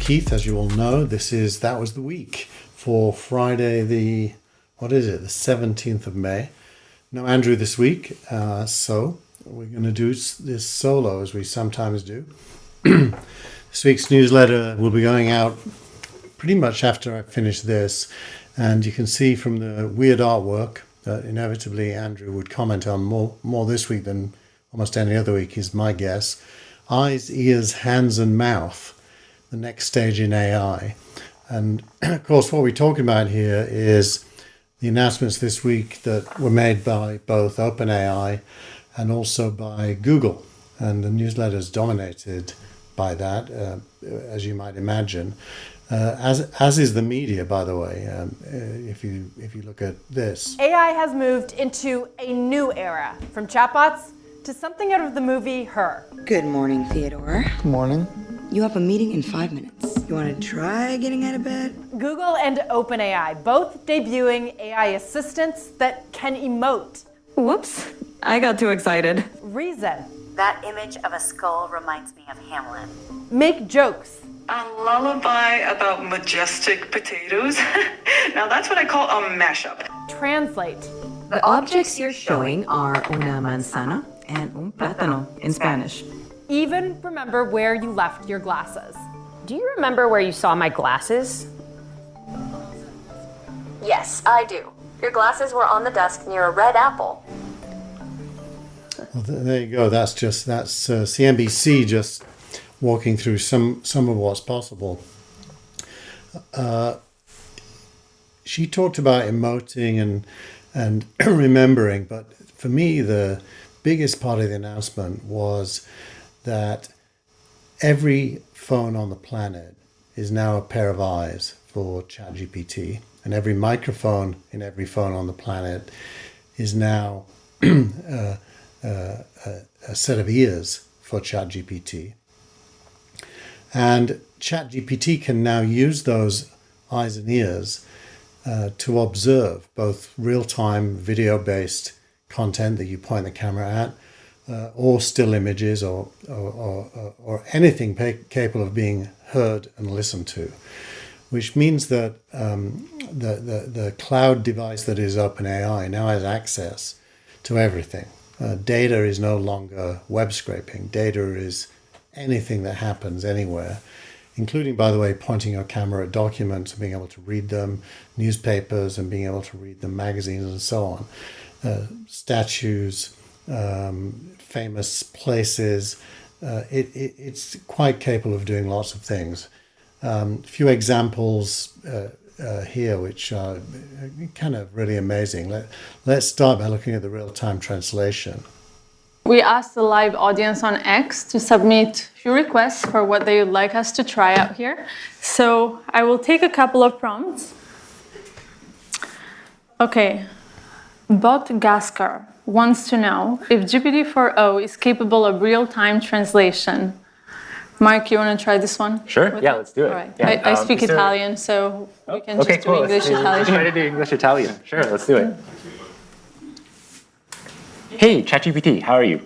Keith. As you all know, that was the week for Friday the 17th of May. No Andrew this week, so we're going to do this solo as we sometimes do. This week's newsletter will be going out pretty much after I finish this, and you can see from the weird artwork that inevitably Andrew would comment on more this week than almost any other week, is my guess. Eyes, ears, hands and mouth, the next stage in AI. And of course what we're talking about here is the announcements this week that were made by both OpenAI and also by Google. And the newsletter is dominated by that, as you might imagine. As is the media, by the way, if you look at this. AI has moved into a new era, from chatbots to something out of the movie Her. Good morning, Theodore. Good morning. You have a meeting in 5 minutes. You want to try getting out of bed? Google and OpenAI, both debuting AI assistants that can emote. Whoops, I got too excited. Reason. That image of a skull reminds me of Hamlet. Make jokes. A lullaby about majestic potatoes? Now that's what I call a mashup. Translate. The objects you're showing are una manzana and un plátano in Spanish. Even remember where you left your glasses. Do you remember where you saw my glasses? Yes, I do. Your glasses were on the desk near a red apple. Well, there you go. That's CNBC just walking through some of what's possible. She talked about emoting and remembering, but for me the biggest part of the announcement was that every phone on the planet is now a pair of eyes for ChatGPT, and every microphone in every phone on the planet is now a set of ears for ChatGPT. And ChatGPT can now use those eyes and ears to observe both real-time video-based content that you point the camera at, or still images, or anything capable of being heard and listened to, which means that the cloud device that is OpenAI now has access to everything. Data is no longer web scraping. Data is anything that happens anywhere, including, by the way, pointing your camera at documents and being able to read them, newspapers and being able to read them, magazines and so on, statues, famous places. It's quite capable of doing lots of things. A few examples here which are kind of really amazing. Let's start by looking at the real-time translation. We asked the live audience on X to submit a few requests for what they would like us to try out here. So I will take a couple of prompts. Okay, Bot Gaskar wants to know if GPT-4o is capable of real-time translation. Mark, you want to try this one? Sure, yeah, let's do it. All right. Yeah. I speak Italian, so we can just do English-Italian. Let's try to do English-Italian. Sure, let's do it. Hey, ChatGPT, how are you?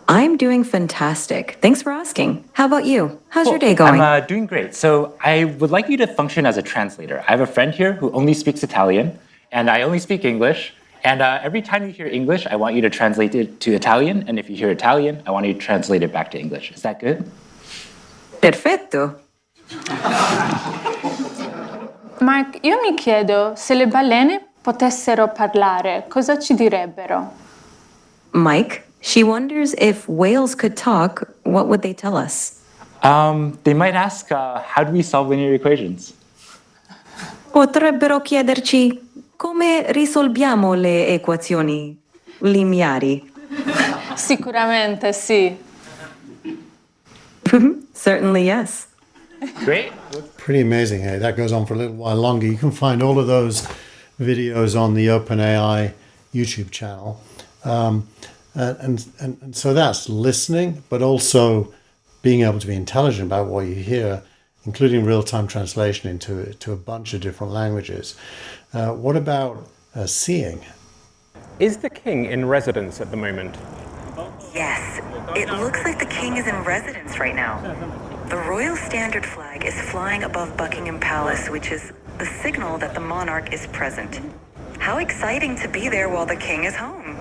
I'm doing fantastic. Thanks for asking. How about you? How's your day going? I'm doing great. So I would like you to function as a translator. I have a friend here who only speaks Italian, and I only speak English. And every time you hear English, I want you to translate it to Italian. And if you hear Italian, I want you to translate it back to English. Is that good? Perfetto. Mark, io mi chiedo se le balene potessero parlare, cosa ci direbbero? Mike, she wonders if whales could talk, what would they tell us? They might ask, how do we solve linear equations? Potrebbero chiederci come risolviamo le equazioni lineari. Sicuramente sì. Certainly, yes. Great. Pretty amazing, hey? That goes on for a little while longer. You can find all of those videos on the OpenAI YouTube channel. And so that's listening, but also being able to be intelligent about what you hear, including real-time translation into a bunch of different languages. What about seeing? Is the king in residence at the moment? Yes, it looks like the king is in residence right now. The royal standard flag is flying above Buckingham Palace, which is the signal that the monarch is present. How exciting to be there while the king is home.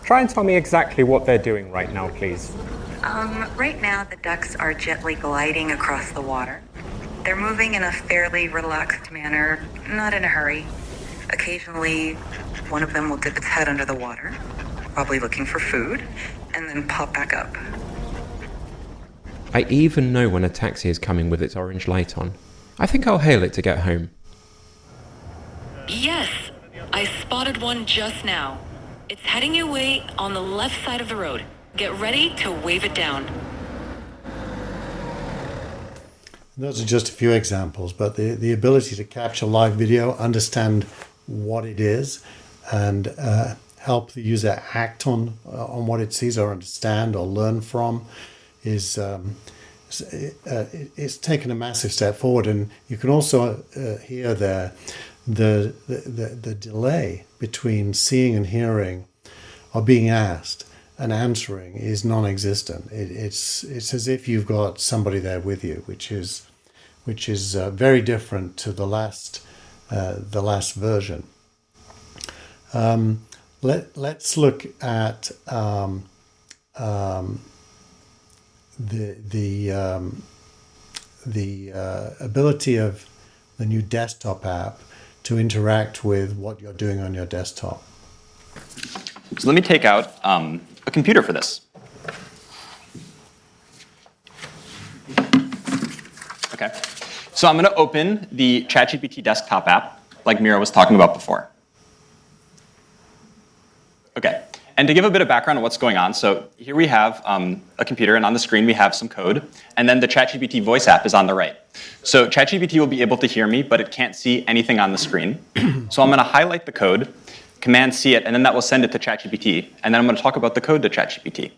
Try and tell me exactly what they're doing right now, please. Right now the ducks are gently gliding across the water. They're moving in a fairly relaxed manner, not in a hurry. Occasionally, one of them will dip its head under the water, probably looking for food, and then pop back up. I even know when a taxi is coming with its orange light on. I think I'll hail it to get home. Yes, I spotted one just now. It's heading your way on the left side of the road. Get ready to wave it down. Those are just a few examples, but the ability to capture live video, understand what it is, and help the user act on what it sees or understand or learn from is it's taken a massive step forward. And you can also hear there the delay between seeing and hearing or being asked and answering is non-existent. It's as if you've got somebody there with you, which is very different to the last version. Let's look at the ability of the new desktop app to interact with what you're doing on your desktop. So let me take out a computer for this. Okay, so I'm going to open the ChatGPT desktop app, like Mira was talking about before. Okay, and to give a bit of background on what's going on, so here we have a computer, and on the screen we have some code, and then the ChatGPT voice app is on the right. So ChatGPT will be able to hear me, but it can't see anything on the screen. So I'm going to highlight the code, Command C it, and then that will send it to ChatGPT, and then I'm going to talk about the code to ChatGPT.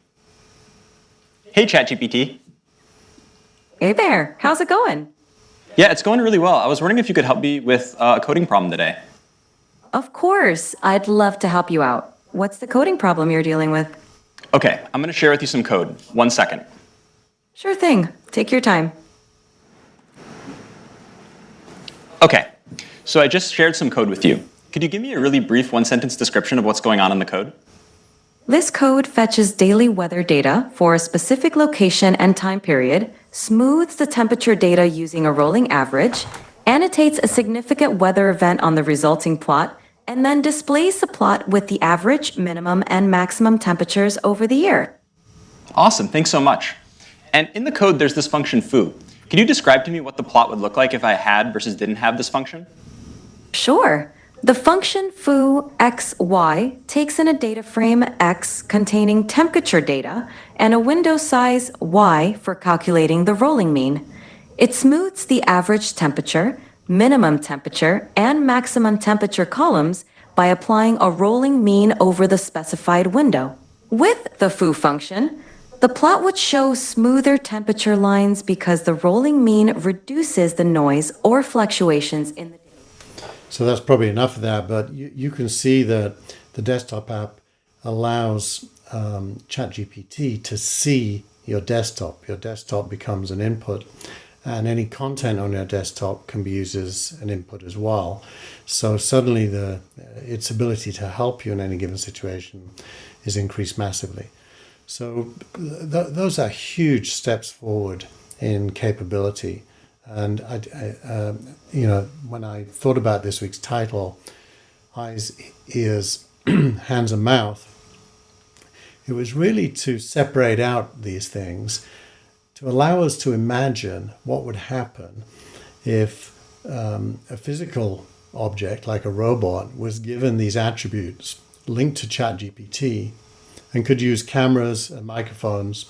Hey, ChatGPT. Hey there, how's it going? Yeah, it's going really well. I was wondering if you could help me with a coding problem today. Of course, I'd love to help you out. What's the coding problem you're dealing with? Okay, I'm going to share with you some code. 1 second. Sure thing, take your time. Okay, so I just shared some code with you. Could you give me a really brief one-sentence description of what's going on in the code? This code fetches daily weather data for a specific location and time period, smooths the temperature data using a rolling average, annotates a significant weather event on the resulting plot, and then displays the plot with the average, minimum, and maximum temperatures over the year. Awesome, thanks so much. And in the code, there's this function foo. Can you describe to me what the plot would look like if I had versus didn't have this function? Sure. The function foo xy takes in a data frame x containing temperature data and a window size y for calculating the rolling mean. It smooths the average temperature, minimum temperature, and maximum temperature columns by applying a rolling mean over the specified window. With the foo function, the plot would show smoother temperature lines because the rolling mean reduces the noise or fluctuations in the data. So that's probably enough of that, but you can see that the desktop app allows ChatGPT to see your desktop. Your desktop becomes an input, and any content on your desktop can be used as an input as well. So suddenly its ability to help you in any given situation is increased massively. So those are huge steps forward in capability. And when I thought about this week's title, Eyes, Ears, Hands and Mouth, it was really to separate out these things, to allow us to imagine what would happen if a physical object like a robot was given these attributes linked to ChatGPT and could use cameras and microphones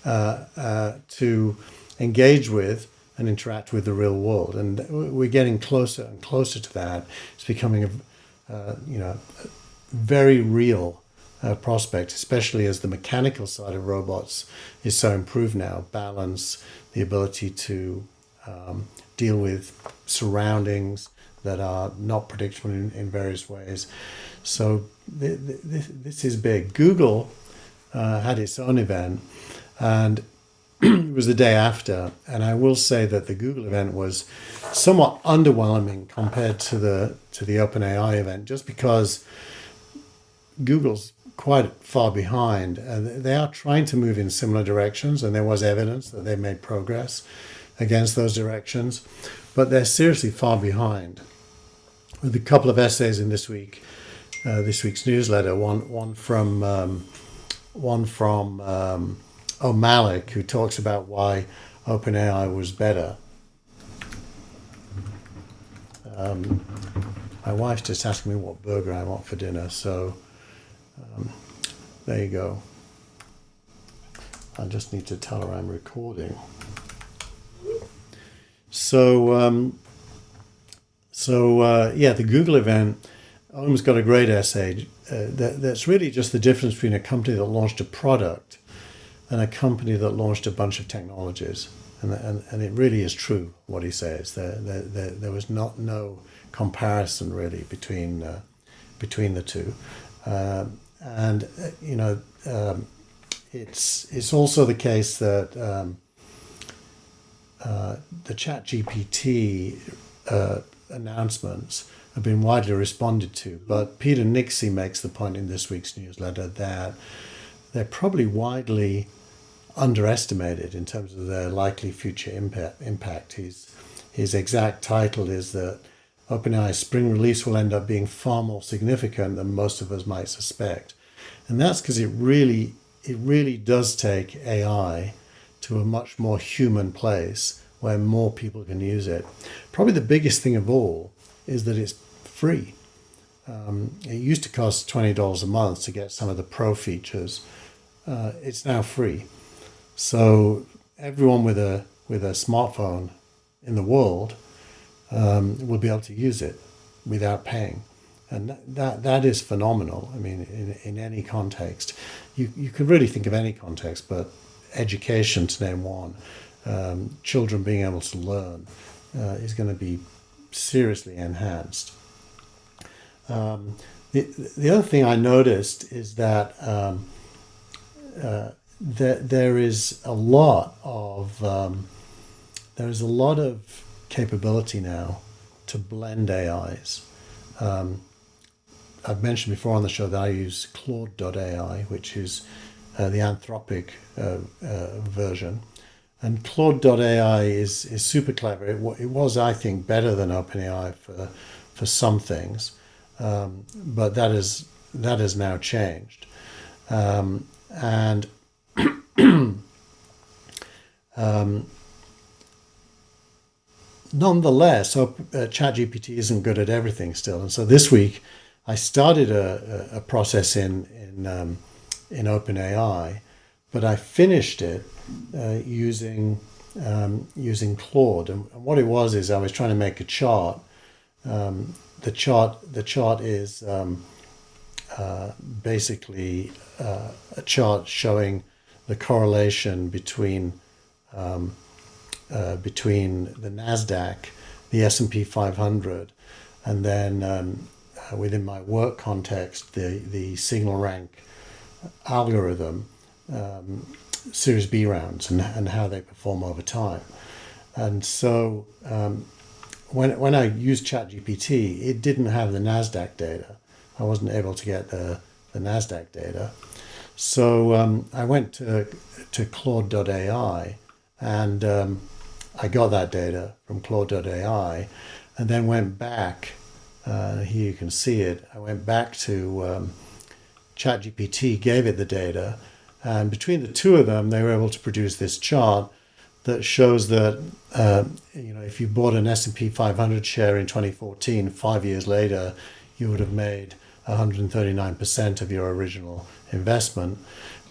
to engage with and interact with the real world. And we're getting closer and closer to that. It's becoming a very real prospect, especially as the mechanical side of robots is so improved now. Balance, the ability to deal with surroundings that are not predictable in various ways. So this is big. Google had its own event, and it was the day after, and I will say that the Google event was somewhat underwhelming compared to the OpenAI event, just because Google's quite far behind, and they are trying to move in similar directions, and there was evidence that they made progress against those directions, but they're seriously far behind. With a couple of essays in this week's newsletter, one from Malik, who talks about why OpenAI was better. My wife's just asking me what burger I want for dinner, so there you go. I just need to tell her I'm recording. So the Google event, Owen's got a great essay. That's really just the difference between a company that launched a product and a company that launched a bunch of technologies. And it really is true what he says. There was no comparison really between the two. It's also the case that the ChatGPT announcements have been widely responded to, but Peter Nixie makes the point in this week's newsletter that they're probably widely underestimated in terms of their likely future impact. His exact title is that OpenAI's spring release will end up being far more significant than most of us might suspect. And that's because it really does take AI to a much more human place where more people can use it. Probably the biggest thing of all is that it's free. It used to cost $20 a month to get some of the pro features. It's now free. So everyone with a smartphone in the world will be able to use it without paying. And that is phenomenal. I mean, in any context, you could really think of any context, but education, to name one, children being able to learn is going to be seriously enhanced. The other thing I noticed is that there is a lot of capability now to blend AIs. I've mentioned before on the show that I use Claude.ai, which is the Anthropic version. And Claude.ai is super clever. It was, I think, better than OpenAI for some things, but that has now changed. Nonetheless, ChatGPT isn't good at everything still. And so this week, I started a process in OpenAI, but I finished it using Claude. And what it was is I was trying to make a chart. The chart is basically a chart showing the correlation between the NASDAQ, the S&P 500, and then within my work context, the signal rank algorithm, Series B rounds, and how they perform over time. And so when I used ChatGPT, it didn't have the NASDAQ data. I wasn't able to get the NASDAQ data. So I went to Claude.ai, and I got that data from Claude.ai, and then went back. Here you can see it. I went back to ChatGPT, gave it the data, and between the two of them, they were able to produce this chart that shows that if you bought an S&P 500 share in 2014, 5 years later, you would have made 139% of your original investment.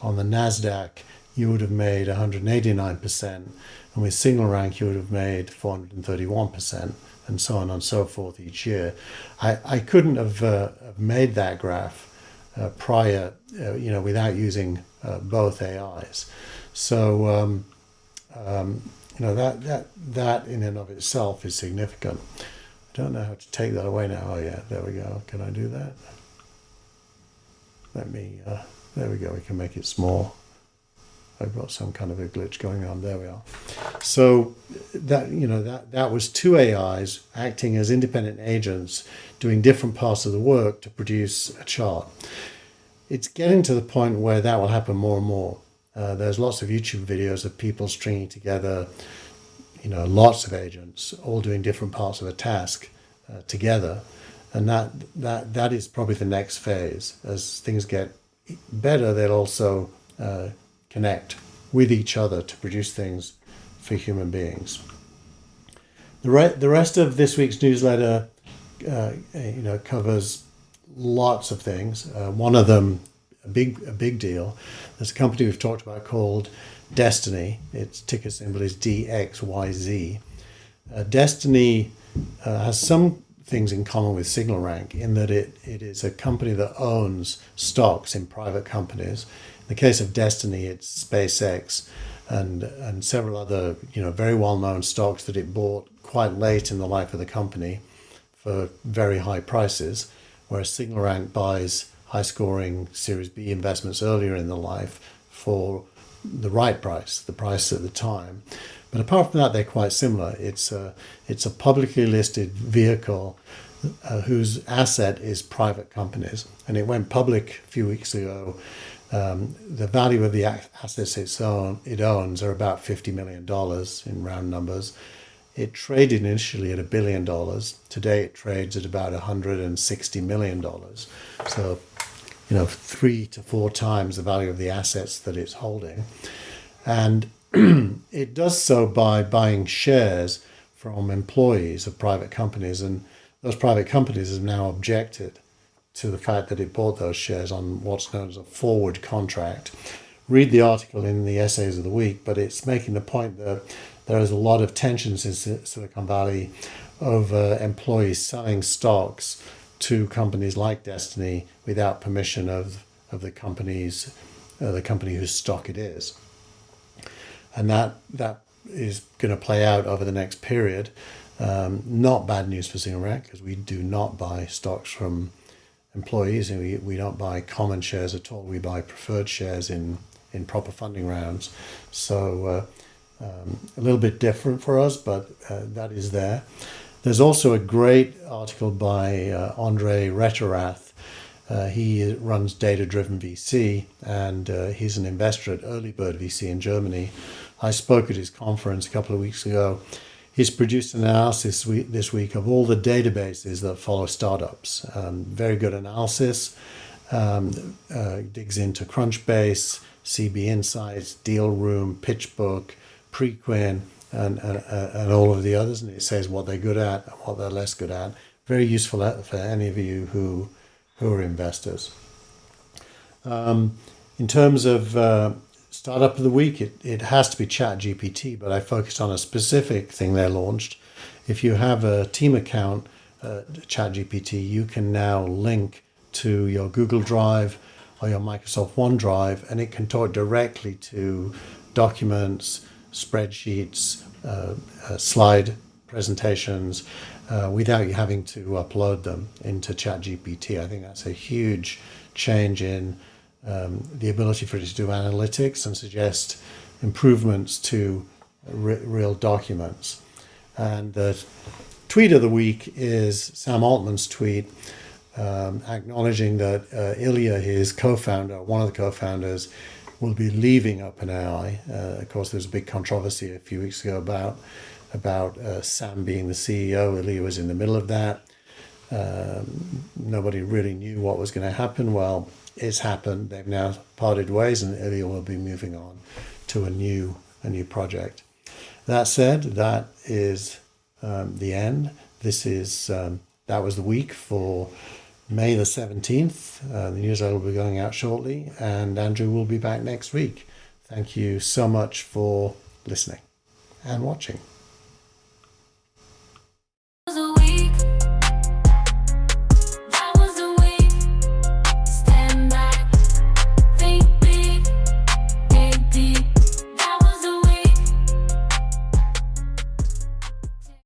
On the NASDAQ, you would have made 189%, and with single rank, you would have made 431%, and so on and so forth each year. I couldn't have made that graph prior, without using both AIs. So, that in and of itself is significant. I don't know how to take that away now. Oh yeah, there we go. Can I do that? Let me, there we go. We can make it small. I've got some kind of a glitch going on. There we are. So that was two AIs acting as independent agents, doing different parts of the work to produce a chart. It's getting to the point where that will happen more and more. There's lots of YouTube videos of people stringing together, lots of agents all doing different parts of a task together, and that is probably the next phase. As things get better, they'll also connect with each other to produce things for human beings. The rest of this week's newsletter, covers lots of things. One of them, a big deal. There's a company we've talked about called Destiny. Its ticker symbol is DXYZ. Destiny has some things in common with SignalRank in that it is a company that owns stocks in private companies. In the case of Destiny, it's SpaceX and several other very well-known stocks that it bought quite late in the life of the company for very high prices, whereas SignalRank buys high-scoring Series B investments earlier in the life for the right price, the price at the time. But apart from that, they're quite similar. It's a publicly listed vehicle whose asset is private companies, and it went public a few weeks ago. The value of the assets it owns are about $50 million in round numbers. It traded initially at $1 billion. Today it trades at about $160 million. So, 3 to 4 times the value of the assets that it's holding. And it does so by buying shares from employees of private companies. And those private companies have now objected to the fact that it bought those shares on what's known as a forward contract. Read the article in the Essays of the Week, but it's making the point that there is a lot of tensions in Silicon Valley over employees selling stocks to companies like Destiny without permission of the company whose stock it is. And that is going to play out over the next period. Not bad news for SignalRank, because we do not buy stocks from employees, and we don't buy common shares at all. We buy preferred shares in proper funding rounds. So a little bit different for us, but that is there. There's also a great article by Andre Reterath. He runs Data Driven VC, and he's an investor at Early Bird VC in Germany. I spoke at his conference a couple of weeks ago. He's produced an analysis this week of all the databases that follow startups. Very good analysis. Digs into Crunchbase, CB Insights, Dealroom, PitchBook, Preqin, and all of the others, and it says what they're good at and what they're less good at. Very useful for any of you who are investors. In terms of startup of the week, it has to be ChatGPT, but I focused on a specific thing they launched. If you have a team account at ChatGPT, you can now link to your Google Drive or your Microsoft OneDrive, and it can talk directly to documents, spreadsheets, slide presentations, without you having to upload them into ChatGPT. I think that's a huge change in the ability for it to do analytics and suggest improvements to real documents. And the tweet of the week is Sam Altman's tweet acknowledging that Ilya, his co-founder, one of the co-founders, will be leaving OpenAI. Of course, there was a big controversy a few weeks ago about Sam being the CEO. Ilya was in the middle of that. Nobody really knew what was going to happen. Well, it's happened. They've now parted ways, and Ilya will be moving on to a new project. That said, that is the end. That was the week for May the 17th. The newsletter will be going out shortly, and Andrew will be back next week. Thank you so much for listening and watching.